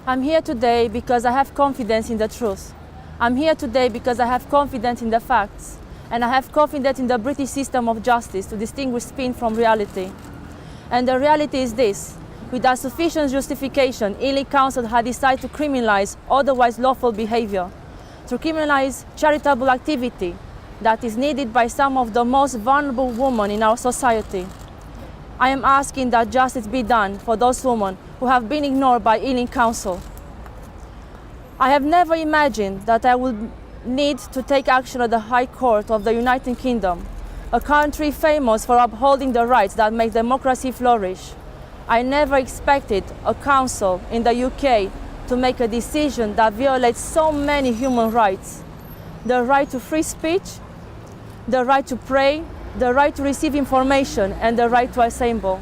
I'm here today because I have confidence in the truth. I'm here today because I have confidence in the facts, and I have confidence in the British system of justice to distinguish spin from reality. And the reality is this: without sufficient justification, Ely Council had decided to criminalize otherwise lawful behavior, to criminalize charitable activity that is needed by some of the most vulnerable women in our society. I am asking that justice be done for those women who have been ignored by Ely Council. I have never imagined that I would need to take action at the High Court of the United Kingdom, a country famous for upholding the rights that make democracy flourish. I never expected a council in the UK to make a decision that violates so many human rights: the right to free speech, the right to pray, the right to receive information, and the right to assemble.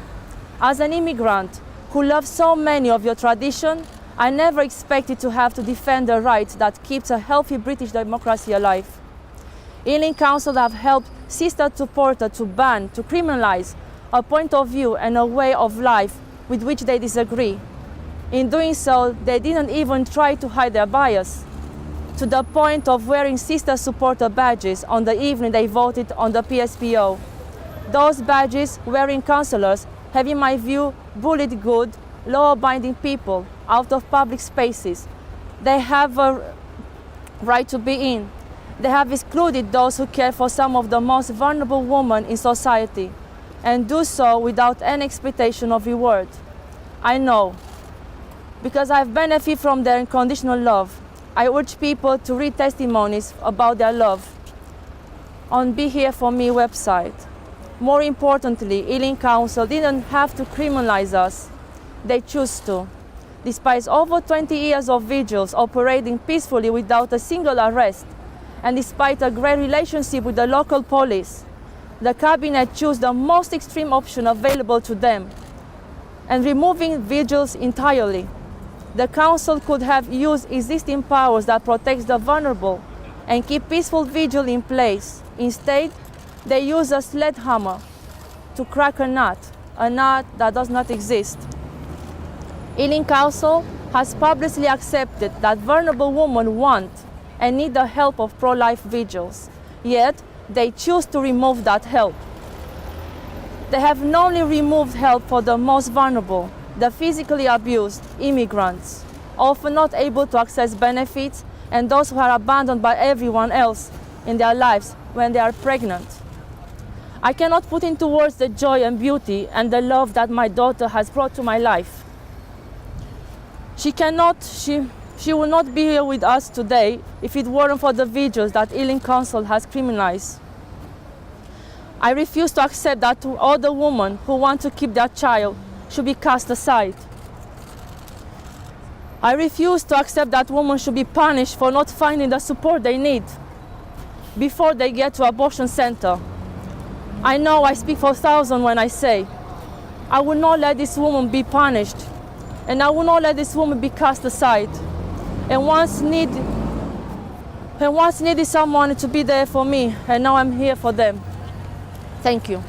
As an immigrant who loves so many of your tradition, I never expected to have to defend the right that keeps a healthy British democracy alive. Ely Council have helped Sister Supporter to ban, to criminalize a point of view and a way of life with which they disagree. In doing so, they didn't even try to hide their bias, to the point of wearing Sister Supporter badges on the evening they voted on the PSPO. Those badges wearing councillors have, in my view, bullied good, law-abiding people out of public spaces. They have a right to be in. They have excluded those who care for some of the most vulnerable women in society, and do so without any expectation of reward. I know, because I've benefited from their unconditional love. I urge people to read testimonies about their love on Be Here For Me website. More importantly, Ely Council didn't have to criminalize us. They choose to. Despite over 20 years of vigils operating peacefully without a single arrest, and despite a great relationship with the local police, the Cabinet chose the most extreme option available to them, and removing vigils entirely. The Council could have used existing powers that protect the vulnerable and keep peaceful vigil in place. Instead, they use a sledgehammer to crack a nut that does not exist. Ely Council has publicly accepted that vulnerable women want and need the help of pro-life vigils, yet they choose to remove that help. They have not only removed help for the most vulnerable, the physically abused, immigrants, often not able to access benefits, and those who are abandoned by everyone else in their lives when they are pregnant. I cannot put into words the joy and beauty and the love that my daughter has brought to my life. She will not be here with us today if it weren't for the vigils that Ely Council has criminalized. I refuse to accept that all the women who want to keep their child should be cast aside. I refuse to accept that women should be punished for not finding the support they need before they get to abortion center. I know I speak for thousands when I say, I will not let this woman be punished, and I will not let this woman be cast aside. And once needed someone to be there for me, and now I'm here for them. Thank you.